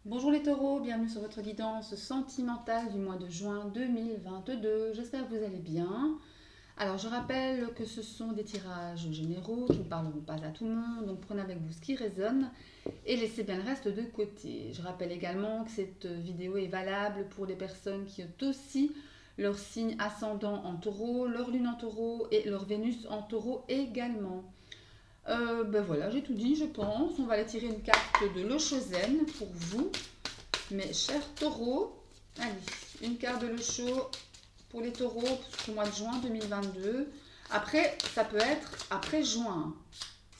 Bonjour les taureaux, bienvenue sur votre guidance sentimentale du mois de juin 2022. J'espère que vous allez bien. Alors je rappelle que ce sont des tirages généraux qui ne parleront pas à tout le monde, donc prenez avec vous ce qui résonne et laissez bien le reste de côté. Je rappelle également que cette vidéo est valable pour les personnes qui ont aussi leur signe ascendant en taureau, leur lune en taureau et leur Vénus en taureau également. Ben voilà, j'ai tout dit, je pense. On va aller tirer une carte de l'Oshozen pour vous, mes chers taureaux. Allez, une carte de l'Osho pour les taureaux pour ce mois de juin 2022. Après, ça peut être après juin.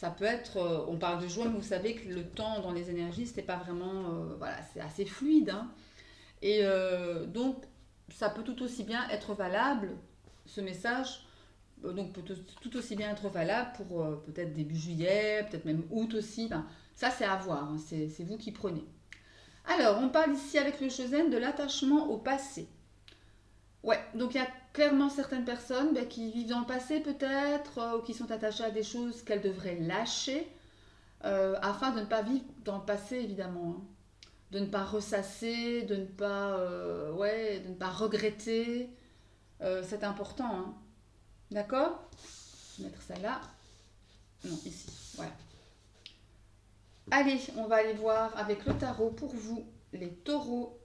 Ça peut être, on parle de juin, mais vous savez que le temps dans les énergies, c'était pas vraiment, voilà, c'est assez fluide, hein. Et donc, ça peut tout aussi bien être valable, ce message, donc peut tout aussi bien être valable pour peut-être début juillet, peut-être même août aussi. Ben, ça, c'est à voir, hein, c'est vous qui prenez. Alors, on parle ici avec le Chosen de l'attachement au passé. Ouais, donc il y a clairement certaines personnes ben, qui vivent dans le passé peut-être, ou qui sont attachées à des choses qu'elles devraient lâcher, afin de ne pas vivre dans le passé évidemment, hein. De ne pas ressasser, de ne pas, ouais, de ne pas regretter. C'est important, hein. D'accord? Je vais mettre ça là. Non, ici. Voilà. Allez, on va aller voir avec le tarot pour vous, les taureaux,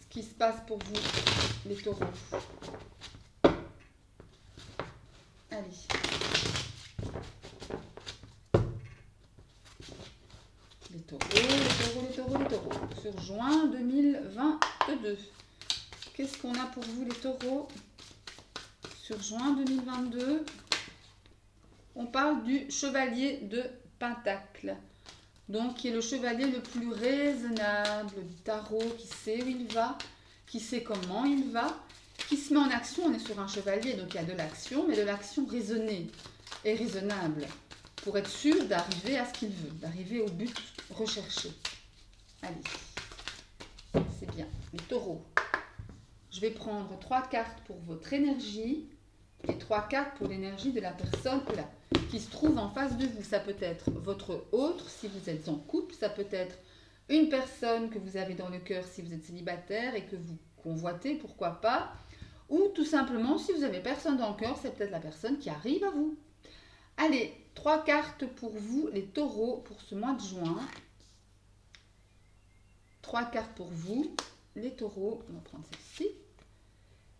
ce qui se passe pour vous, les taureaux. Allez, les taureaux, les taureaux, les taureaux, les taureaux. Sur juin 2022. Qu'est-ce qu'on a pour vous, les taureaux? Sur juin 2022, on parle du chevalier de Pentacle. Donc, qui est le chevalier le plus raisonnable du tarot, qui sait où il va, qui sait comment il va, qui se met en action. On est sur un chevalier, donc il y a de l'action, mais de l'action raisonnée et raisonnable, pour être sûr d'arriver à ce qu'il veut, d'arriver au but recherché. Allez, c'est bien. Les taureaux, je vais prendre 3 cartes pour votre énergie et 3 cartes pour l'énergie de la personne là, qui se trouve en face de vous. Ça peut être votre autre si vous êtes en couple, ça peut être une personne que vous avez dans le cœur si vous êtes célibataire et que vous convoitez, pourquoi pas, ou tout simplement si vous avez personne dans le cœur, c'est peut-être la personne qui arrive à vous. Allez, 3 cartes pour vous, les taureaux, pour ce mois de juin. 3 cartes pour vous, les taureaux. On va prendre celle-ci.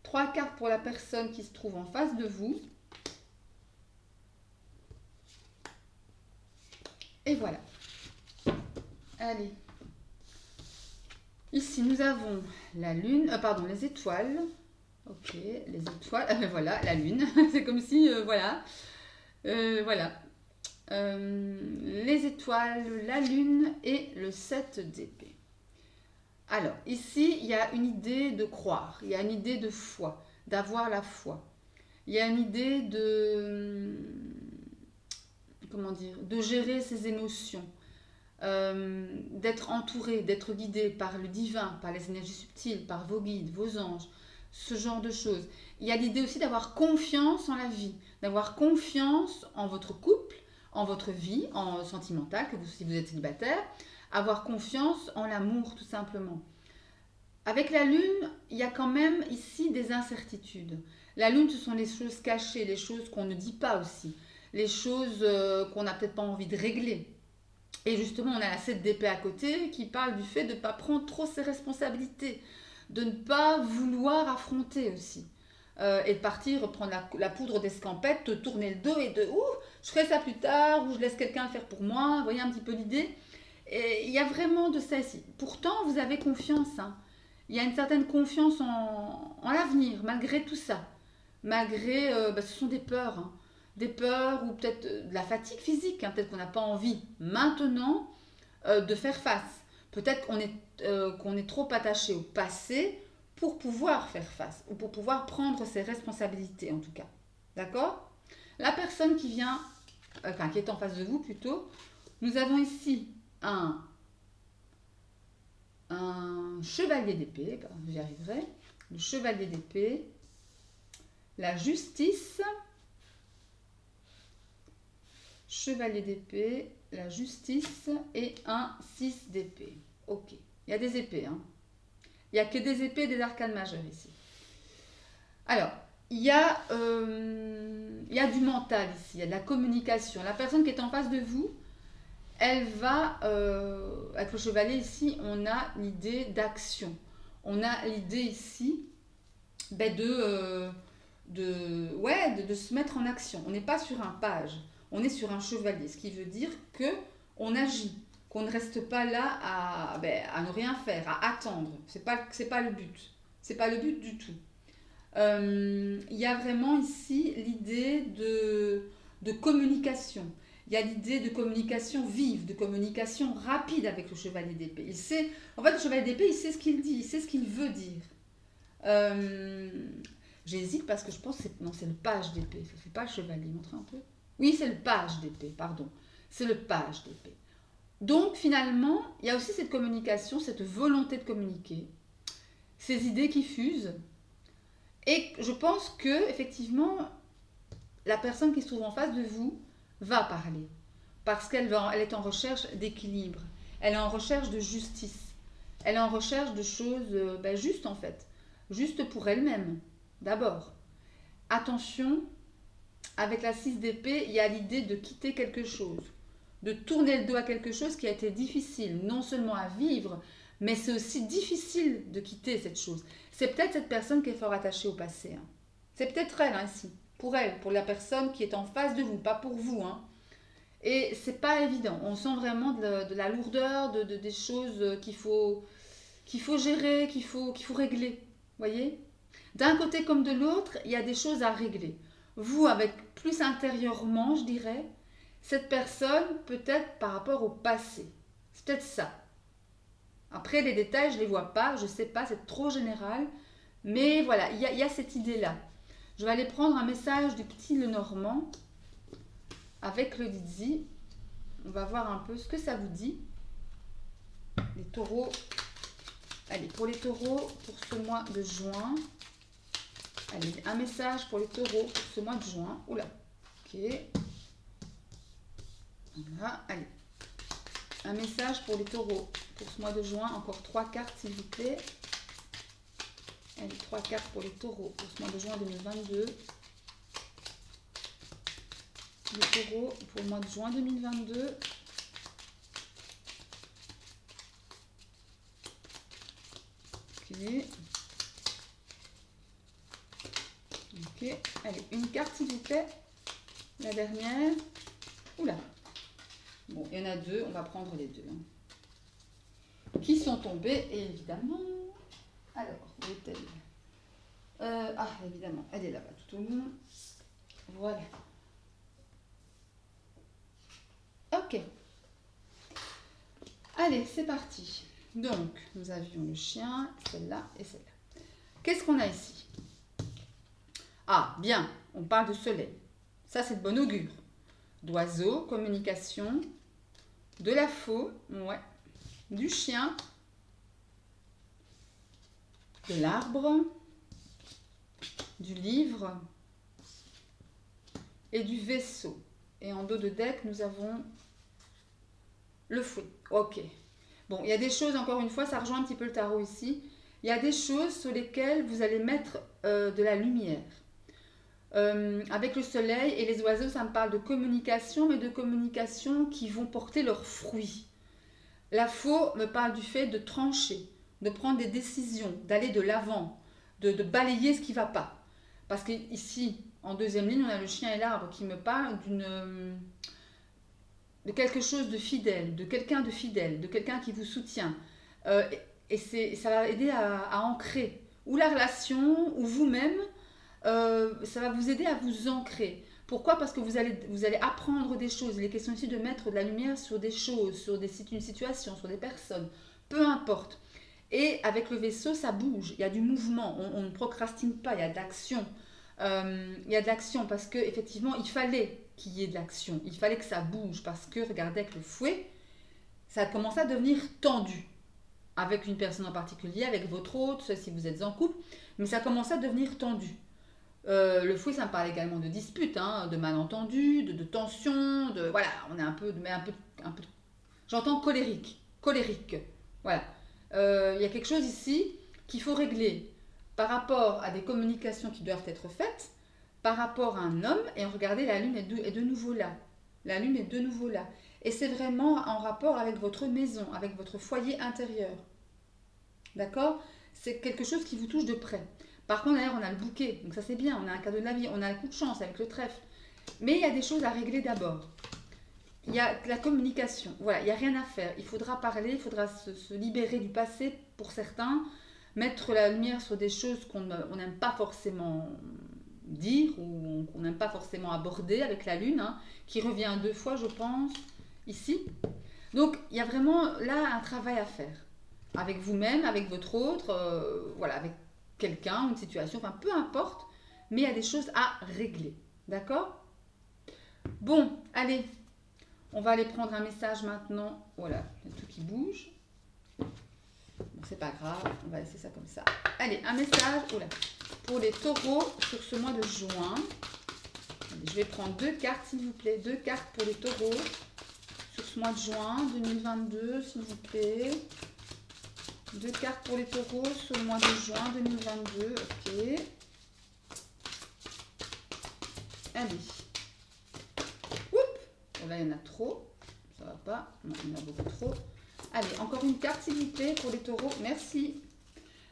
3 cartes pour la personne qui se trouve en face de vous. Et voilà. Allez. Ici, nous avons la lune, pardon, les étoiles. Ok, les étoiles. Ah ben voilà, la lune. C'est comme si, voilà. Voilà. Les étoiles, la lune et le 7 d'épée. Alors, ici, il y a une idée de croire, il y a une idée de foi, d'avoir la foi. Il y a une idée de, comment dire, de gérer ses émotions, d'être entouré, d'être guidé par le divin, par les énergies subtiles, par vos guides, vos anges, ce genre de choses. Il y a l'idée aussi d'avoir confiance en la vie, d'avoir confiance en votre couple, en votre vie, en sentimentale, que vous, si vous êtes célibataire, avoir confiance en l'amour tout simplement. Avec la lune, il y a quand même ici des incertitudes. La lune, ce sont les choses cachées, les choses qu'on ne dit pas aussi, les choses qu'on n'a peut-être pas envie de régler. Et justement, on a la 7 d'épée à côté qui parle du fait de ne pas prendre trop ses responsabilités, de ne pas vouloir affronter aussi. Et de partir prendre la poudre d'escampette, te tourner le dos et de ouh, je ferai ça plus tard, ou je laisse quelqu'un le faire pour moi. Vous voyez un petit peu l'idée. Et il y a vraiment de ça ici. Pourtant, vous avez confiance, hein. Il y a une certaine confiance en l'avenir, malgré tout ça. Malgré, bah, ce sont des peurs, hein. Des peurs ou peut-être de la fatigue physique, hein. Peut-être qu'on n'a pas envie maintenant de faire face. Peut-être qu'on est trop attaché au passé pour pouvoir faire face ou pour pouvoir prendre ses responsabilités en tout cas. D'accord? La personne qui vient, enfin qui est en face de vous plutôt, nous avons ici un, un chevalier d'épée, j'y arriverai, le chevalier d'épée, la justice, chevalier d'épée la justice et un 6 d'épée. Ok, il y a des épées, hein. Il n'y a que des épées et des arcanes majeures ici. Alors, il y a du mental ici, il y a de la communication. La personne qui est en face de vous, elle va, avec le chevalier ici, on a l'idée d'action. On a l'idée ici ben de se mettre en action. On n'est pas sur un page, on est sur un chevalier, ce qui veut dire que on agit, qu'on ne reste pas là à ne rien faire, à attendre. C'est pas le but. C'est pas le but du tout. Il y a vraiment ici l'idée de communication. Il y a l'idée de communication vive, de communication rapide avec le chevalier d'épée. Il sait, en fait, le chevalier d'épée, il sait ce qu'il dit, il sait ce qu'il veut dire. Euh, J'hésite parce que je pense que c'est le page d'épée. Ça fait pas le chevalier, montrez un peu. Oui, c'est le page d'épée, pardon. C'est le page d'épée. Donc finalement, il y a aussi cette communication, cette volonté de communiquer, ces idées qui fusent. Et je pense que effectivement, la personne qui se trouve en face de vous va parler. Parce elle est en recherche d'équilibre. Elle est en recherche de justice. Elle est en recherche de choses justes en fait. Justes pour elle-même, d'abord. Attention, avec la 6 d'épée, il y a l'idée de quitter quelque chose. De tourner le dos à quelque chose qui a été difficile, non seulement à vivre, mais c'est aussi difficile de quitter cette chose. C'est peut-être cette personne qui est fort attachée au passé. Hein. C'est peut-être elle, ici. Pour elle, pour la personne qui est en face de vous, pas pour vous. Hein. Et c'est pas évident. On sent vraiment de la lourdeur, des choses qu'il faut gérer, qu'il faut régler. Voyez? D'un côté comme de l'autre, il y a des choses à régler. Vous, avec plus intérieurement, je dirais, cette personne, peut-être par rapport au passé. C'est peut-être ça. Après, les détails, je ne les vois pas, je ne sais pas, c'est trop général. Mais voilà, il y a cette idée-là. Je vais aller prendre un message du petit Lenormand avec le Didzi. On va voir un peu ce que ça vous dit. Les taureaux. Allez, pour les taureaux, pour ce mois de juin. Allez, un message pour les taureaux pour ce mois de juin. Oula, ok. Voilà, allez. Un message pour les taureaux pour ce mois de juin. Encore 3 cartes, s'il vous plaît. Allez, 3 cartes pour les taureaux pour ce mois de juin 2022. Les taureaux pour le mois de juin 2022. Ok. Ok. Allez, une carte, s'il vous plaît. La dernière. Oula. Bon, il y en a 2. On va prendre les 2. Hein. Qui sont tombés, évidemment. Alors, où est-elle? Évidemment, elle est là-bas, tout au long. Voilà. Ok. Allez, c'est parti. Donc, nous avions le chien, celle-là et celle-là. Qu'est-ce qu'on a ici? Ah, bien, on parle de soleil. Ça, c'est de bon augure. D'oiseaux, communication, de la faux, ouais, du chien, de l'arbre, du livre et du vaisseau. Et en dos de deck, nous avons le fouet. Ok. Bon, il y a des choses, encore une fois, ça rejoint un petit peu le tarot ici. Il y a des choses sur lesquelles vous allez mettre de la lumière. Avec le soleil et les oiseaux, ça me parle de communication, mais de communication qui vont porter leurs fruits. La faux me parle du fait de trancher, de prendre des décisions, d'aller de l'avant, de balayer ce qui ne va pas. Parce qu'ici, en deuxième ligne, on a le chien et l'arbre qui me parle de quelque chose de fidèle, de quelqu'un qui vous soutient. Et ça va aider à ancrer, ou la relation, ou vous-même, ça va vous aider à vous ancrer. Pourquoi? Parce que vous allez apprendre des choses. Il est question ici de mettre de la lumière sur des choses, sur une situation, sur des personnes, peu importe. Et avec le vaisseau, ça bouge, il y a du mouvement, on ne procrastine pas, il y a de l'action. Il y a de l'action parce qu'effectivement, il fallait qu'il y ait de l'action, il fallait que ça bouge parce que, regardez, avec le fouet, ça a commencé à devenir tendu. Avec une personne en particulier, avec votre hôte, si vous êtes en couple, mais ça a commencé à devenir tendu. Le fouet, ça me parle également de disputes, hein, de malentendus, de tensions, de voilà, on est un peu, mais un peu, j'entends colérique, colérique, voilà. Il y a quelque chose ici qu'il faut régler par rapport à des communications qui doivent être faites, par rapport à un homme, et regardez, la lune est de nouveau là. La lune est de nouveau là. Et c'est vraiment en rapport avec votre maison, avec votre foyer intérieur. D'accord? C'est quelque chose qui vous touche de près. Par contre, d'ailleurs, on a le bouquet, donc ça c'est bien, on a un cadeau de la vie, on a un coup de chance avec le trèfle. Mais il y a des choses à régler d'abord. Il y a la communication, voilà, il n'y a rien à faire. Il faudra parler, il faudra se libérer du passé pour certains, mettre la lumière sur des choses qu'on n'aime pas forcément dire ou qu'on n'aime pas forcément aborder avec la lune, hein, qui revient deux fois, je pense, ici. Donc, il y a vraiment là un travail à faire avec vous-même, avec votre autre, voilà, avec quelqu'un, une situation, enfin peu importe, mais il y a des choses à régler. D'accord? Bon, allez, on va aller prendre un message maintenant. Voilà, il y a tout qui bouge. Bon, c'est pas grave, on va laisser ça comme ça. Allez, un message pour les taureaux sur ce mois de juin. Allez, je vais prendre deux cartes, s'il vous plaît. Deux cartes pour les taureaux sur ce mois de juin 2022, s'il vous plaît. Deux cartes pour les taureaux sur le mois de juin 2022. Ok. Allez. Oups. Oh là, il y en a trop. Ça va pas. Non, il y en a beaucoup trop. Allez, encore une carte, s'il vous plaît, pour les taureaux. Merci.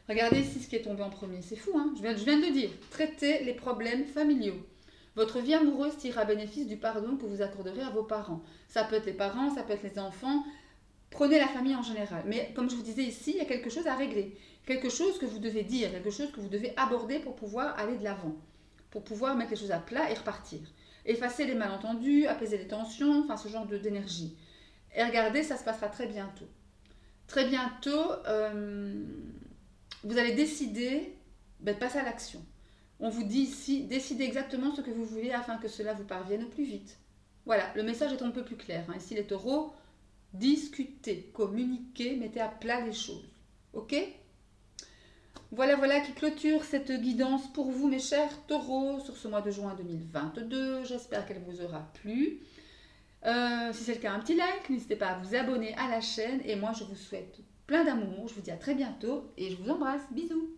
Regardez ici ce qui est tombé en premier. C'est fou, hein? Je viens de le dire. Traitez les problèmes familiaux. Votre vie amoureuse tire à bénéfice du pardon que vous accorderez à vos parents. Ça peut être les parents, ça peut être les enfants. Prenez la famille en général. Mais comme je vous disais ici, il y a quelque chose à régler. Quelque chose que vous devez dire, quelque chose que vous devez aborder pour pouvoir aller de l'avant. Pour pouvoir mettre les choses à plat et repartir. Effacer les malentendus, apaiser les tensions, enfin ce genre d'énergie. Et regardez, ça se passera très bientôt. Très bientôt, vous allez décider de passer à l'action. On vous dit ici, décidez exactement ce que vous voulez afin que cela vous parvienne au plus vite. Voilà, le message est un peu plus clair. Hein. Ici, les taureaux, discutez, communiquez, mettez à plat les choses. Ok? Voilà qui clôture cette guidance pour vous, mes chers taureaux, sur ce mois de juin 2022. J'espère qu'elle vous aura plu. Si c'est le cas, un petit like. N'hésitez pas à vous abonner à la chaîne. Et moi, je vous souhaite plein d'amour. Je vous dis à très bientôt et je vous embrasse. Bisous.